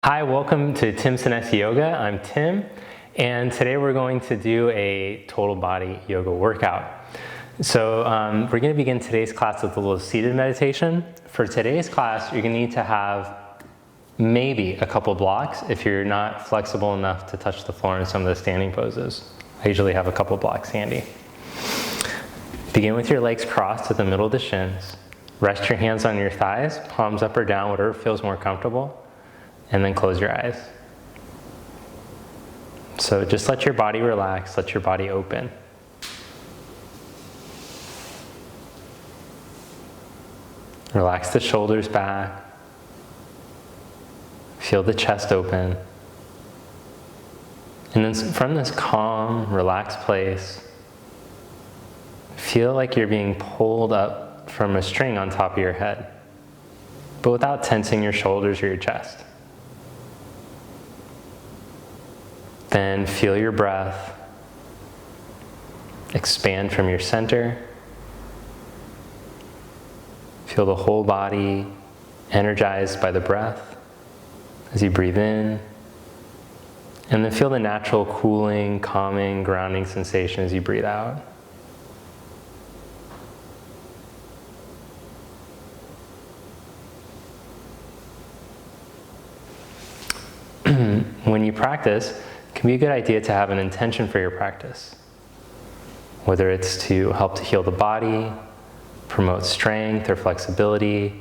Hi, welcome to Tim Senesi Yoga. I'm Tim, and today we're going to do a total body yoga workout. So we're going to begin today's class with a little seated meditation. For today's class, you're going to need to have maybe a couple blocks if you're not flexible enough to touch the floor in some of the standing poses. I usually have a couple blocks handy. Begin with your legs crossed to the middle of the shins. Rest your hands on your thighs, palms up or down, whatever feels more comfortable. And then close your eyes. So just let your body relax, let your body open. Relax the shoulders back. Feel the chest open. And then from this calm, relaxed place, feel like you're being pulled up from a string on top of your head, but without tensing your shoulders or your chest. Then feel your breath expand from your center. Feel the whole body energized by the breath as you breathe in. And then feel the natural cooling, calming, grounding sensation as you breathe out. When you practice, it can be a good idea to have an intention for your practice. Whether it's to help to heal the body, promote strength or flexibility,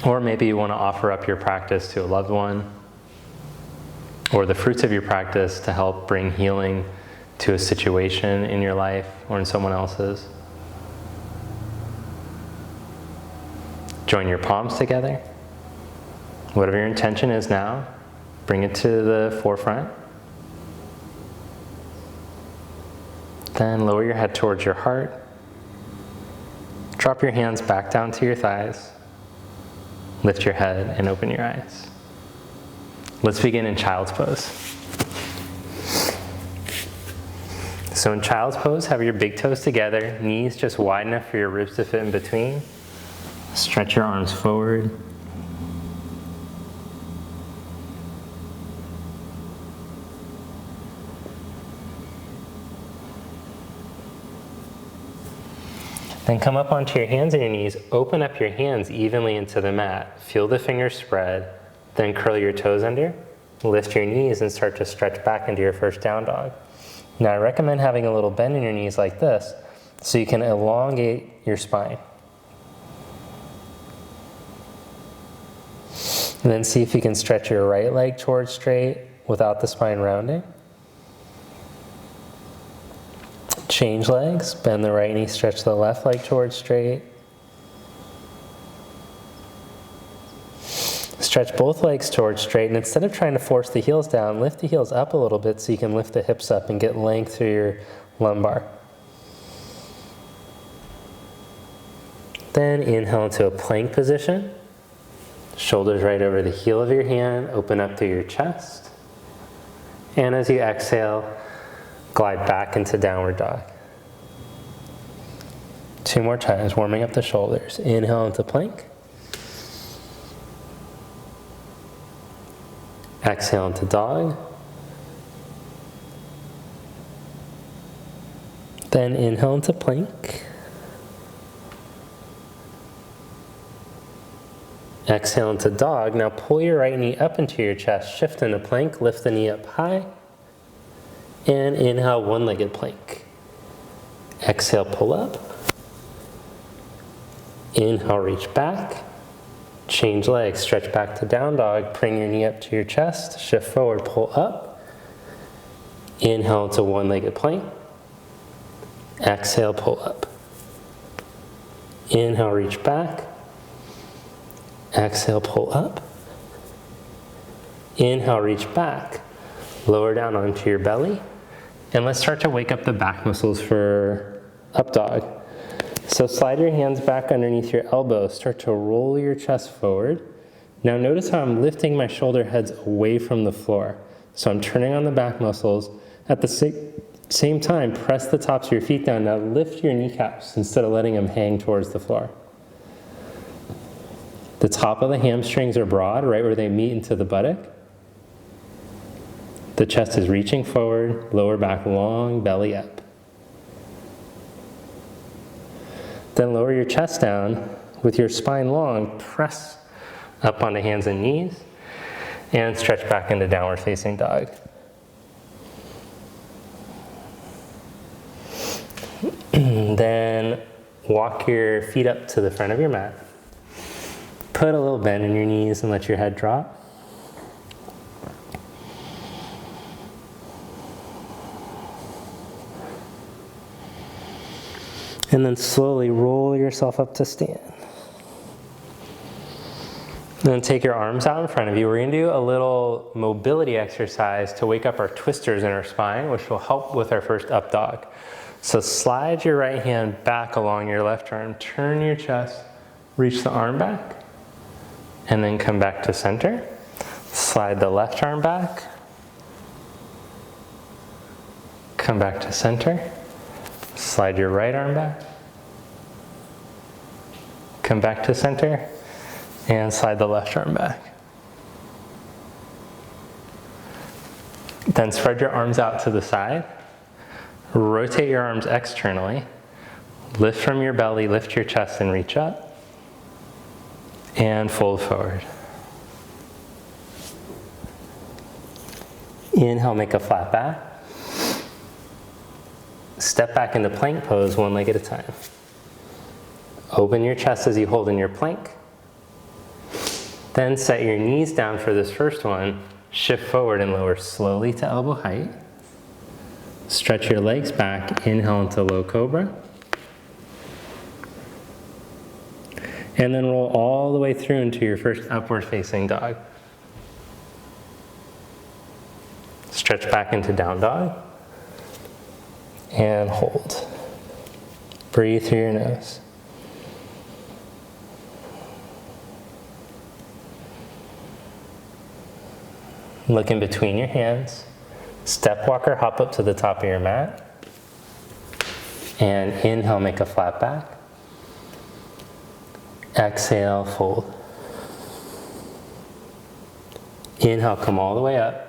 or maybe you want to offer up your practice to a loved one, or the fruits of your practice to help bring healing to a situation in your life or in someone else's. Join your palms together. Whatever your intention is now, bring it to the forefront. Then lower your head towards your heart. Drop your hands back down to your thighs. Lift your head and open your eyes. Let's begin in child's pose. So in child's pose, have your big toes together, knees just wide enough for your ribs to fit in between. Stretch your arms forward. Then come up onto your hands and your knees, open up your hands evenly into the mat. Feel the fingers spread, then curl your toes under, lift your knees and start to stretch back into your first down dog. Now I recommend having a little bend in your knees like this so you can elongate your spine. And then see if you can stretch your right leg towards straight without the spine rounding. Change legs, bend the right knee, stretch the left leg towards straight. Stretch both legs towards straight, and instead of trying to force the heels down, lift the heels up a little bit so you can lift the hips up and get length through your lumbar. Then inhale into a plank position. Shoulders right over the heel of your hand, open up through your chest. And as you exhale, glide back into downward dog. 2 more times, warming up the shoulders. Inhale into plank. Exhale into dog. Then inhale into plank. Exhale into dog. Now pull your right knee up into your chest, shift into plank, lift the knee up high. And inhale, one-legged plank. Exhale, pull up. Inhale, reach back. Change legs, stretch back to down dog. Bring your knee up to your chest, shift forward, pull up. Inhale to one-legged plank. Exhale, pull up. Inhale, reach back. Exhale, pull up. Inhale, reach back. Lower down onto your belly. And let's start to wake up the back muscles for up dog. So slide your hands back underneath your elbows. Start to roll your chest forward. Now notice how I'm lifting my shoulder heads away from the floor. So I'm turning on the back muscles. At the same time, press the tops of your feet down. Now lift your kneecaps instead of letting them hang towards the floor. The top of the hamstrings are broad, right where they meet into the buttock. The chest is reaching forward, lower back long, belly up. Then lower your chest down with your spine long, press up onto hands and knees, and stretch back into downward facing dog. Then walk your feet up to the front of your mat. Put a little bend in your knees and let your head drop. And then slowly roll yourself up to stand. Then take your arms out in front of you. We're going to do a little mobility exercise to wake up our twisters in our spine, which will help with our first up dog. So slide your right hand back along your left arm, turn your chest, reach the arm back, and then come back to center. Slide the left arm back, come back to center. Slide your right arm back, come back to center, and slide the left arm back. Then spread your arms out to the side. Rotate your arms externally. Lift from your belly, lift your chest and reach up. And fold forward. Inhale, make a flat back. Step back into plank pose, one leg at a time. Open your chest as you hold in your plank. Then set your knees down for this first one. Shift forward and lower slowly to elbow height. Stretch your legs back, inhale into low cobra. And then roll all the way through into your first upward facing dog. Stretch back into down dog. And hold. Breathe through your nose. Look in between your hands. Step walk or hop up to the top of your mat. And inhale, make a flat back. Exhale, fold. Inhale, come all the way up.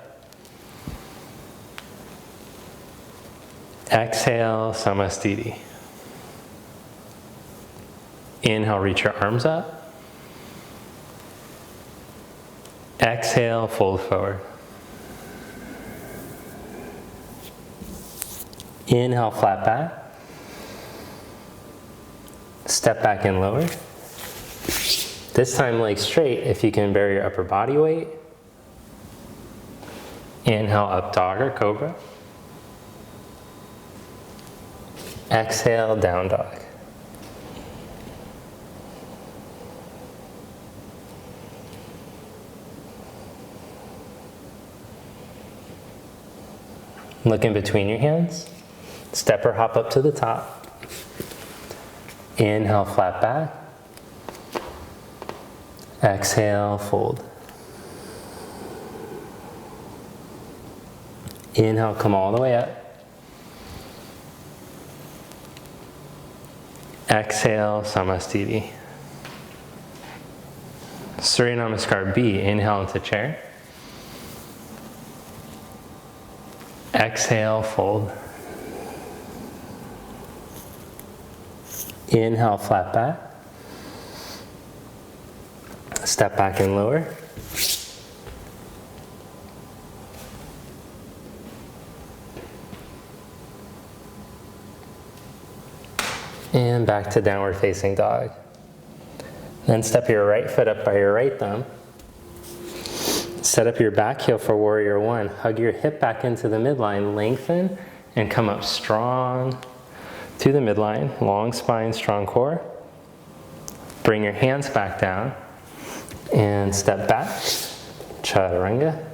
Exhale, Samastiti. Inhale, reach your arms up. Exhale, fold forward. Inhale, flat back. Step back and lower. This time legs straight if you can bear your upper body weight. Inhale, up dog or cobra. Exhale, down dog. Look in between your hands. Step or hop up to the top. Inhale, flat back. Exhale, fold. Inhale, come all the way up. Exhale, Samastiti. Surya Namaskar B, inhale into chair. Exhale, fold. Inhale, flat back. Step back and lower. And back to downward facing dog. Then step your right foot up by your right thumb. Set up your back heel for warrior one. Hug your hip back into the midline, lengthen, and come up strong to the midline. Long spine, strong core. Bring your hands back down and step back, chaturanga.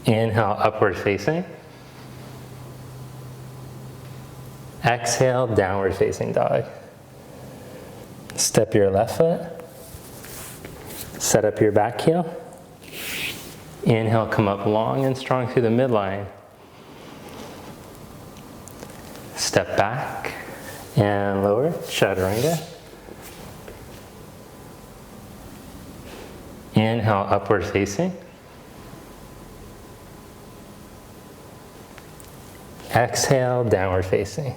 Inhale, upward facing. Exhale, downward facing dog. Step your left foot. Set up your back heel. Inhale, come up long and strong through the midline. Step back and lower, chaturanga. Inhale, upward facing. Exhale, downward facing.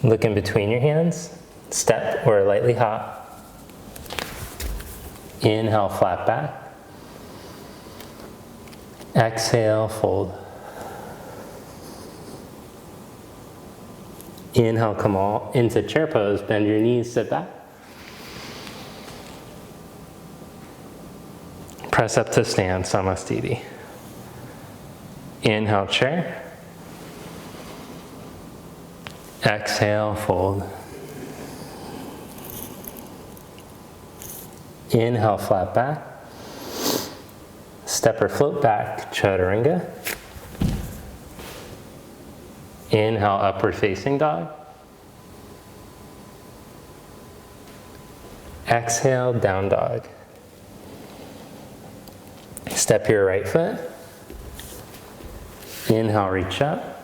Look in between your hands, step or lightly hop. Inhale, flat back. Exhale, fold. Inhale, come all into chair pose, bend your knees, sit back. Press up to stand, Samastiti. Inhale, chair. Exhale, fold. Inhale, flat back. Step or float back, chaturanga. Inhale, upward facing dog. Exhale, down dog. Step your right foot. Inhale, reach up.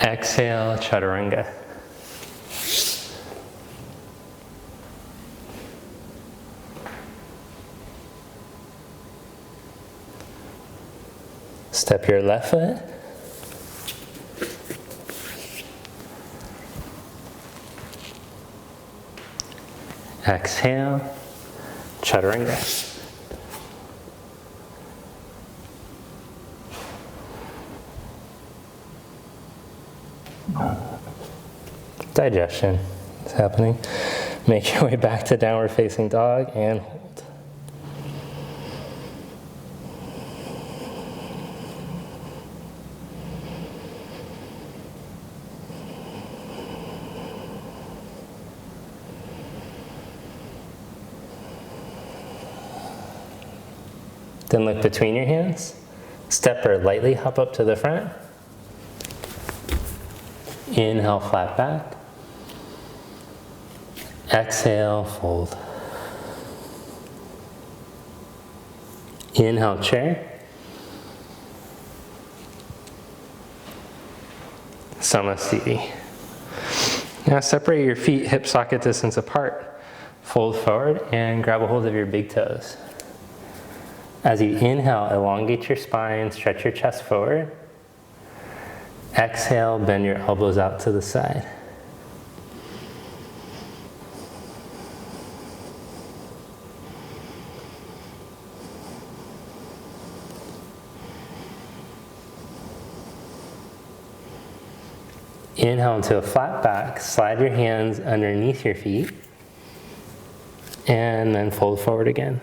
Exhale, chaturanga. Step your left foot. Exhale, chaturanga. Digestion is happening. Make your way back to downward facing dog and hold. Then look between your hands. Step or lightly hop up to the front. Inhale, flat back. Exhale, fold. Inhale, chair. Samastiti. Now separate your feet hip socket distance apart. Fold forward and grab a hold of your big toes. As you inhale, elongate your spine, stretch your chest forward. Exhale, bend your elbows out to the side. Inhale into a flat back, slide your hands underneath your feet, and then fold forward again.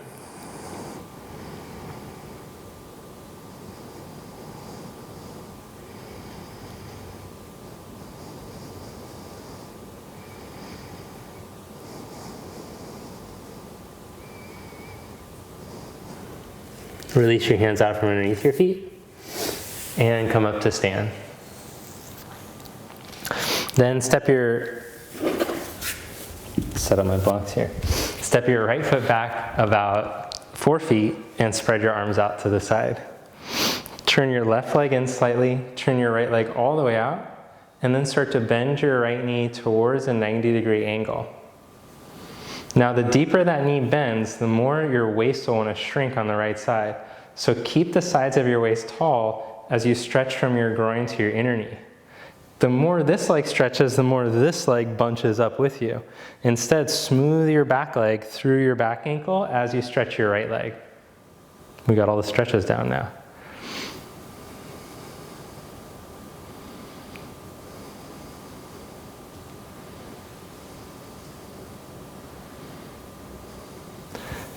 Release your hands out from underneath your feet and come up to stand. Then set up my blocks here. Step your right foot back about 4 feet and spread your arms out to the side. Turn your left leg in slightly, turn your right leg all the way out, and then start to bend your right knee towards a 90-degree angle. Now the deeper that knee bends, the more your waist will want to shrink on the right side. So keep the sides of your waist tall as you stretch from your groin to your inner knee. The more this leg stretches, the more this leg bunches up with you. Instead, smooth your back leg through your back ankle as you stretch your right leg. We got all the stretches down now.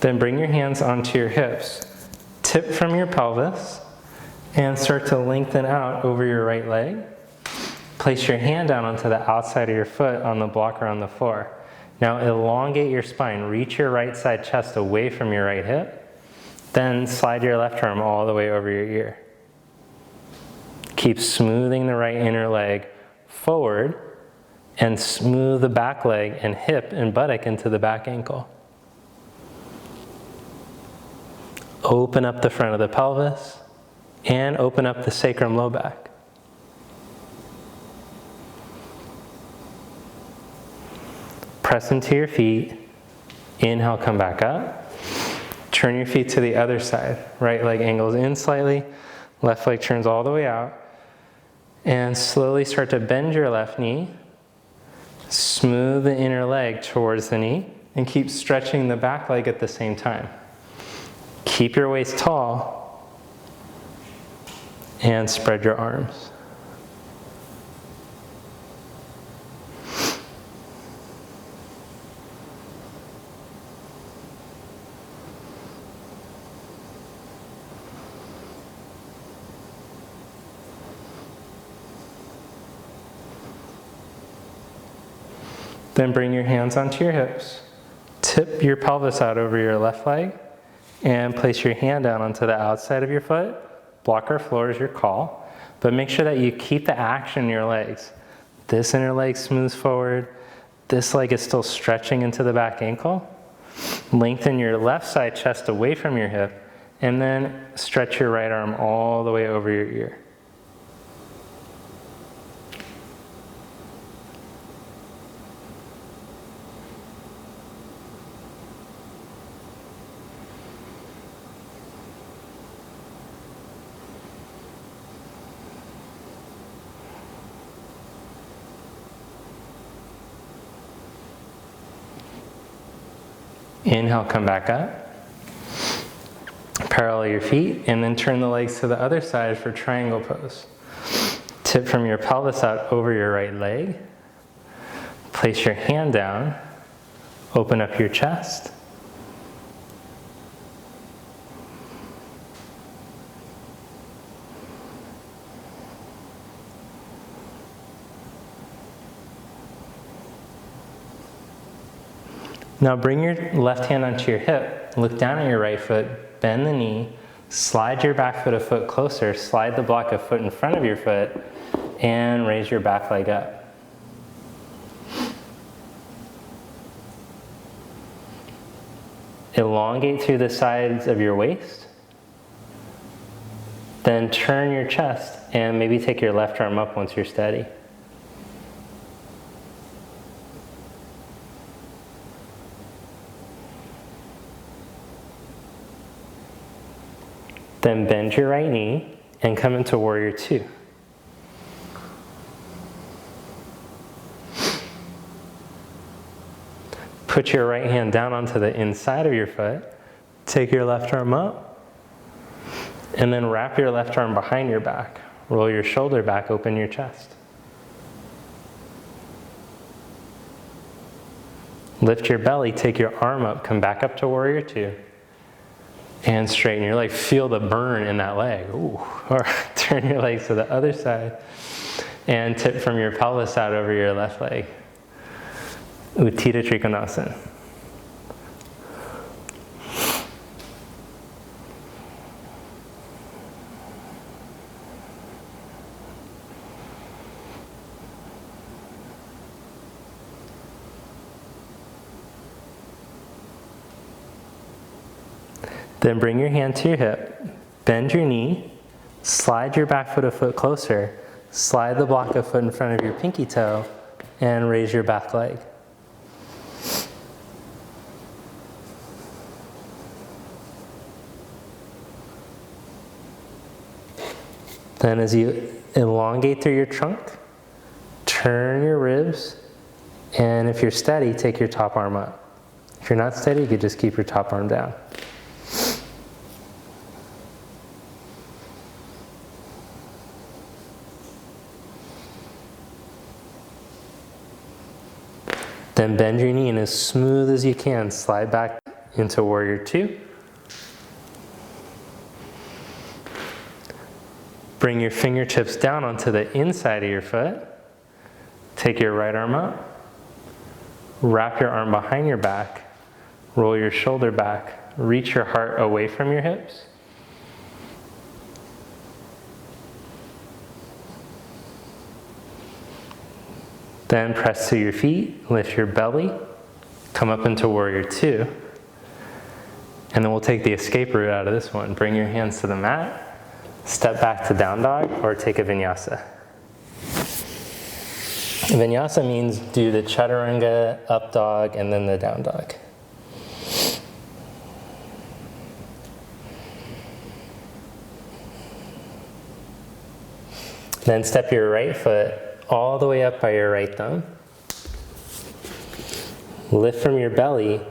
Then bring your hands onto your hips. Tip from your pelvis and start to lengthen out over your right leg. Place your hand down onto the outside of your foot on the block or on the floor. Now elongate your spine. Reach your right side chest away from your right hip. Then slide your left arm all the way over your ear. Keep smoothing the right inner leg forward and smooth the back leg and hip and buttock into the back ankle. Open up the front of the pelvis and open up the sacrum low back. Press into your feet. Inhale, come back up. Turn your feet to the other side. Right leg angles in slightly. Left leg turns all the way out. And slowly start to bend your left knee. Smooth the inner leg towards the knee. And keep stretching the back leg at the same time. Keep your waist tall. And spread your arms. Then bring your hands onto your hips. Tip your pelvis out over your left leg and place your hand down onto the outside of your foot. Blocker floor is your call, but make sure that you keep the action in your legs. This inner leg smooths forward. This leg is still stretching into the back ankle. Lengthen your left side chest away from your hip and then stretch your right arm all the way over your ear. Inhale, come back up. Parallel your feet and then turn the legs to the other side for triangle pose. Tip from your pelvis out over your right leg. Place your hand down. Open up your chest. Now bring your left hand onto your hip, look down at your right foot, bend the knee, slide your back foot a foot closer, slide the block a foot in front of your foot, and raise your back leg up. Elongate through the sides of your waist. Then turn your chest and maybe take your left arm up once you're steady. Then bend your right knee and come into warrior two. Put your right hand down onto the inside of your foot. Take your left arm up. And then wrap your left arm behind your back. Roll your shoulder back, open your chest. Lift your belly, take your arm up, come back up to warrior two. And straighten your leg. Feel the burn in that leg. Ooh. Or turn your legs to the other side. And tip from your pelvis out over your left leg. Uttita Trikonasana. Then bring your hand to your hip, bend your knee, slide your back foot a foot closer, slide the block of foot in front of your pinky toe, and raise your back leg. Then as you elongate through your trunk, turn your ribs, and if you're steady, take your top arm up. If you're not steady, you could just keep your top arm down. Then bend your knee and as smooth as you can, slide back into warrior two. Bring your fingertips down onto the inside of your foot. Take your right arm up. Wrap your arm behind your back. Roll your shoulder back. Reach your heart away from your hips. Then press to your feet, lift your belly, come up into warrior two. And then we'll take the escape route out of this one. Bring your hands to the mat, step back to down dog, or take a vinyasa. Vinyasa means do the chaturanga, up dog, and then the down dog. Then step your right foot all the way up by your right thumb. Lift from your belly,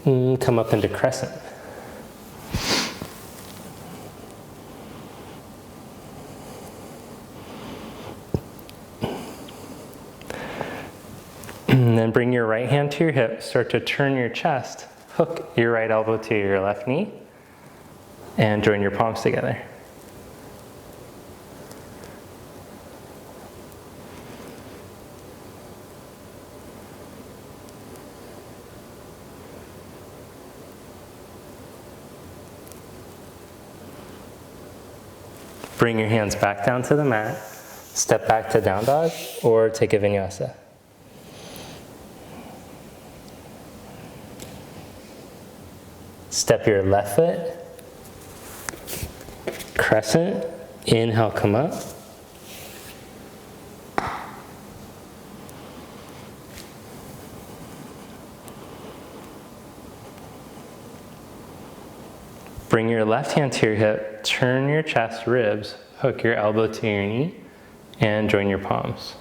come up into crescent. And then bring your right hand to your hip, start to turn your chest, hook your right elbow to your left knee, and join your palms together. Bring your hands back down to the mat, step back to down dog, or take a vinyasa. Step your left foot, crescent, inhale, come up. Bring your left hand to your hip, turn your chest, ribs, hook your elbow to your knee, and join your palms.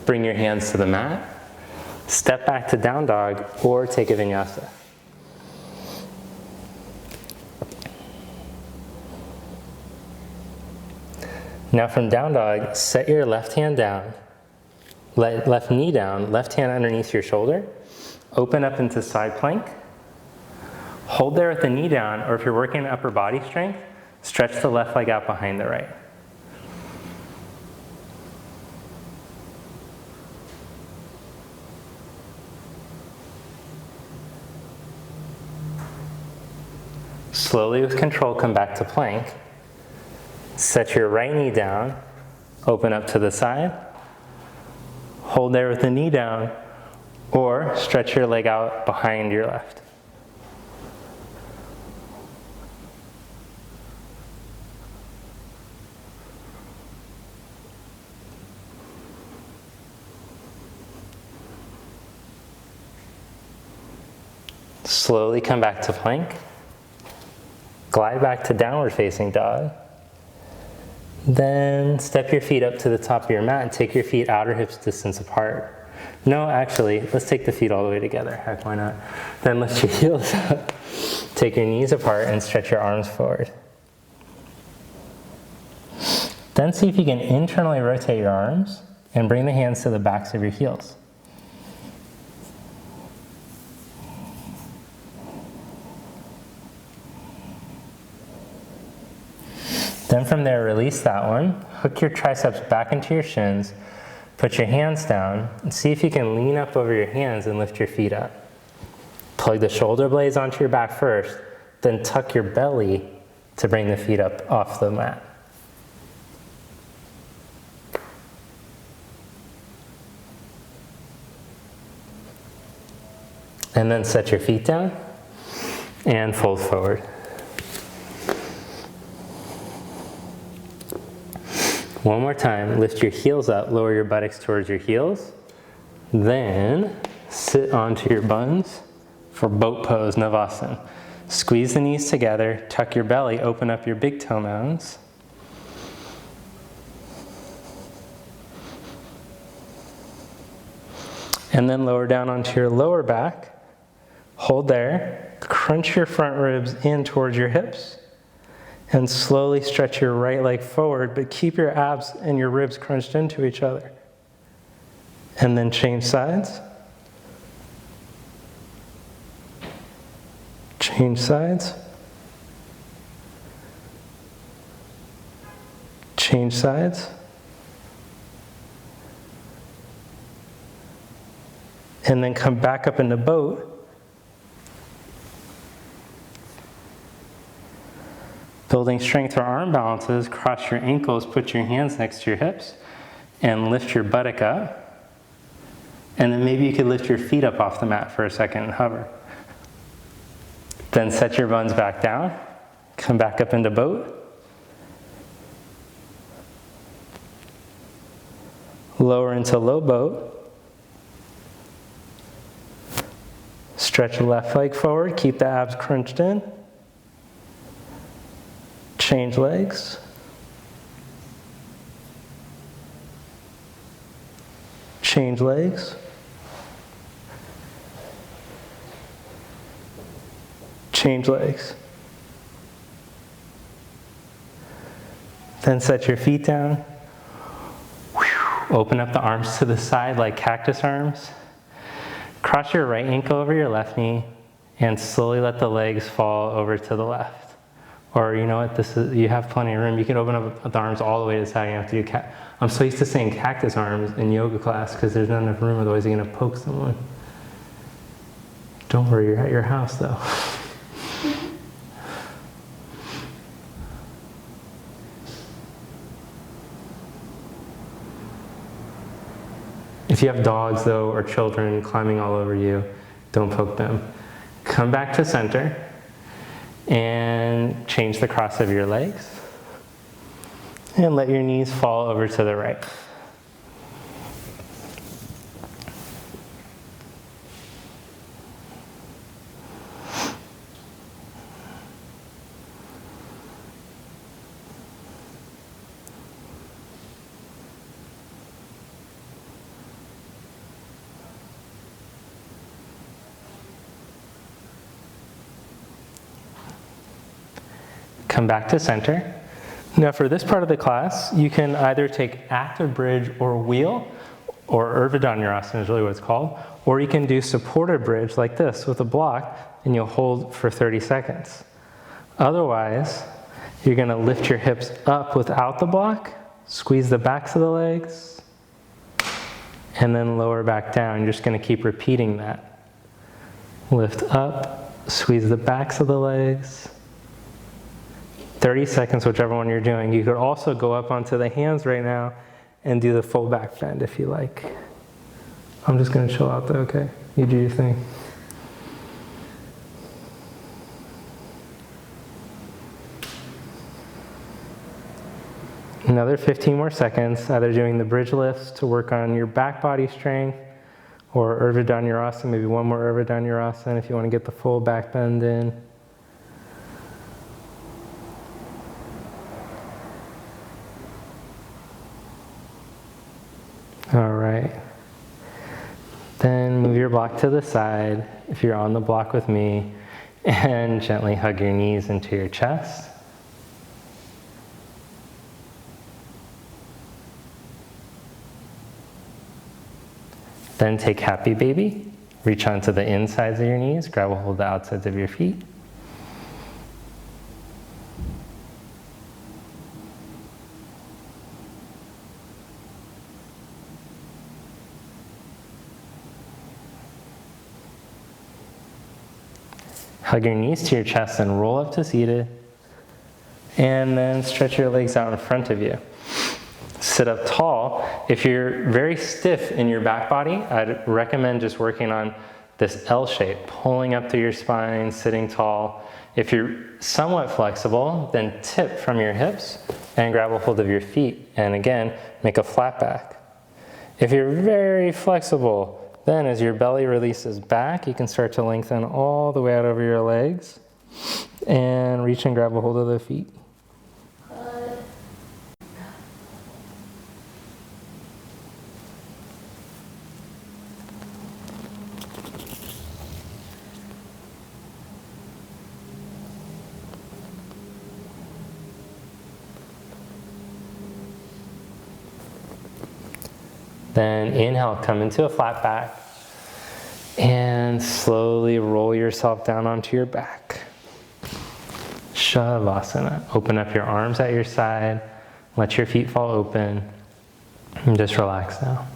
Bring your hands to the mat. Step back to down dog or take a vinyasa. Now from down dog, set your left hand down, left knee down, left hand underneath your shoulder. Open up into side plank. Hold there with the knee down, or if you're working upper body strength, stretch the left leg out behind the right. Slowly with control, come back to plank. Set your right knee down, open up to the side. Hold there with the knee down, or stretch your leg out behind your left. Slowly come back to plank. Glide back to downward facing dog. Then step your feet up to the top of your mat and take your feet outer hips distance apart. No, actually, let's take the feet all the way together. Heck, why not? Then lift your heels up. Take your knees apart and stretch your arms forward. Then see if you can internally rotate your arms and bring the hands to the backs of your heels. Then from there, release that one. Hook your triceps back into your shins. Put your hands down and see if you can lean up over your hands and lift your feet up. Plug the shoulder blades onto your back first, then tuck your belly to bring the feet up off the mat. And then set your feet down and fold forward. One more time, lift your heels up, lower your buttocks towards your heels. Then sit onto your buns for boat pose, Navasana. Squeeze the knees together, tuck your belly, open up your big toe mounds. And then lower down onto your lower back. Hold there, crunch your front ribs in towards your hips. And slowly stretch your right leg forward, but keep your abs and your ribs crunched into each other. And then change sides. Change sides. Change sides. And then come back up into boat. Building strength for arm balances, cross your ankles, put your hands next to your hips, and lift your buttock up. And then maybe you could lift your feet up off the mat for a second and hover. Then set your buns back down, come back up into boat. Lower into low boat. Stretch the left leg forward, keep the abs crunched in. Change legs. Change legs. Change legs. Then set your feet down. Open up the arms to the side like cactus arms. Cross your right ankle over your left knee and slowly let the legs fall over to the left. Or you know what, you have plenty of room. You can open up the arms all the way to the side. You have to do I'm so used to saying cactus arms in yoga class because there's not enough room, otherwise you're gonna poke someone. Don't worry, you're at your house though. If you have dogs though, or children climbing all over you, don't poke them. Come back to center. And change the cross of your legs. And let your knees fall over to the right. Come back to center. Now for this part of the class, you can either take active bridge or wheel, or Urdhva is really what it's called, or you can do supported bridge like this with a block, and you'll hold for 30 seconds. Otherwise, you're gonna lift your hips up without the block, squeeze the backs of the legs, and then lower back down. You're just gonna keep repeating that. Lift up, squeeze the backs of the legs, 30 seconds, whichever one you're doing. You could also go up onto the hands right now and do the full back bend if you like. I'm just gonna chill out though, okay? You do your thing. Another 15 more seconds, either doing the bridge lifts to work on your back body strength, or Urdhva, maybe one more Urdhva if you want to get the full back bend in. All right. Then move your block to the side if you're on the block with me, and gently hug your knees into your chest. Then take happy baby, reach onto the insides of your knees, grab a hold of the outsides of your feet. Hug your knees to your chest and roll up to seated. And then stretch your legs out in front of you. Sit up tall. If you're very stiff in your back body, I'd recommend just working on this L shape, pulling up through your spine, sitting tall. If you're somewhat flexible, then tip from your hips and grab a hold of your feet. And again, make a flat back. If you're very flexible, then as your belly releases back, you can start to lengthen all the way out over your legs and reach and grab a hold of the feet. Then inhale, come into a flat back, and slowly roll yourself down onto your back. Savasana. Open up your arms at your side, let your feet fall open, and just relax now.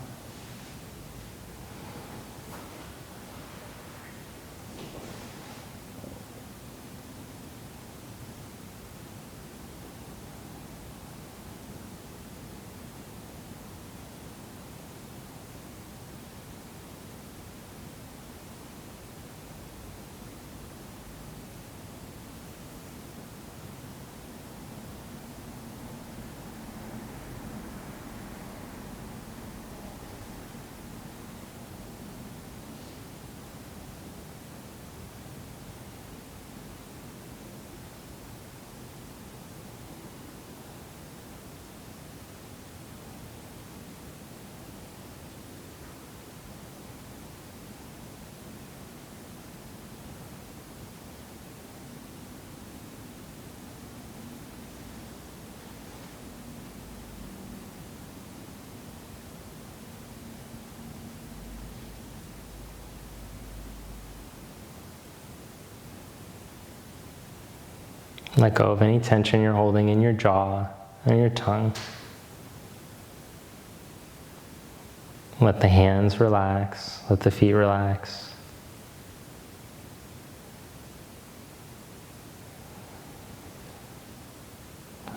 Let go of any tension you're holding in your jaw and your tongue. Let the hands relax, let the feet relax.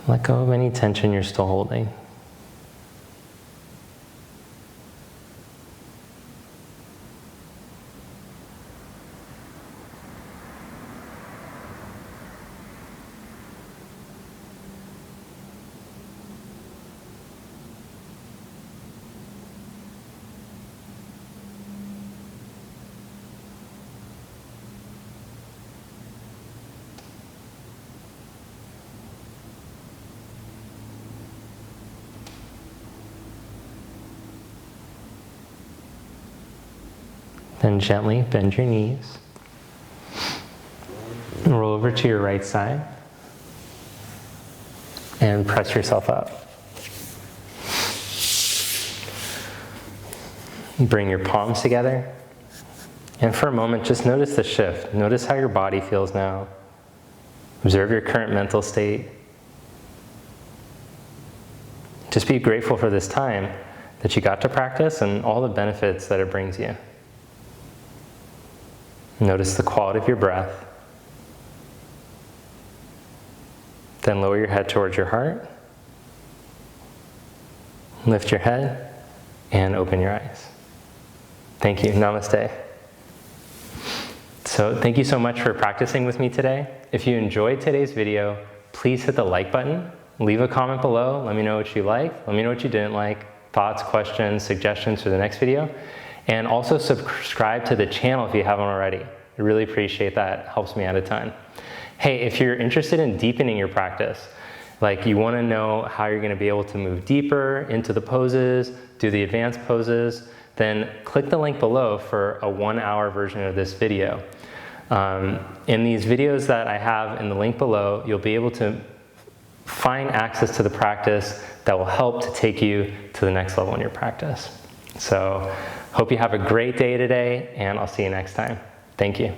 Let go of any tension you're still holding. Then gently bend your knees and roll over to your right side and press yourself up. Bring your palms together, and for a moment just notice the shift. Notice how your body feels now. Observe your current mental state. Just be grateful for this time that you got to practice and all the benefits that it brings you. Notice the quality of your breath. Then lower your head towards your heart. Lift your head and open your eyes. Thank you. Namaste. So thank you so much for practicing with me today. If you enjoyed today's video, please hit the like button. Leave a comment below. Let me know what you liked. Let me know what you didn't like. Thoughts, questions, suggestions for the next video. And also subscribe to the channel if you haven't already. I really appreciate that. It helps me out a ton. Hey, if you're interested in deepening your practice, like you want to know how you're going to be able to move deeper into the poses, do the advanced poses, then click the link below for a 1-hour version of this video. In these videos that I have in the link below, you'll be able to find access to the practice that will help to take you to the next level in your practice. So, hope you have a great day today, and I'll see you next time. Thank you.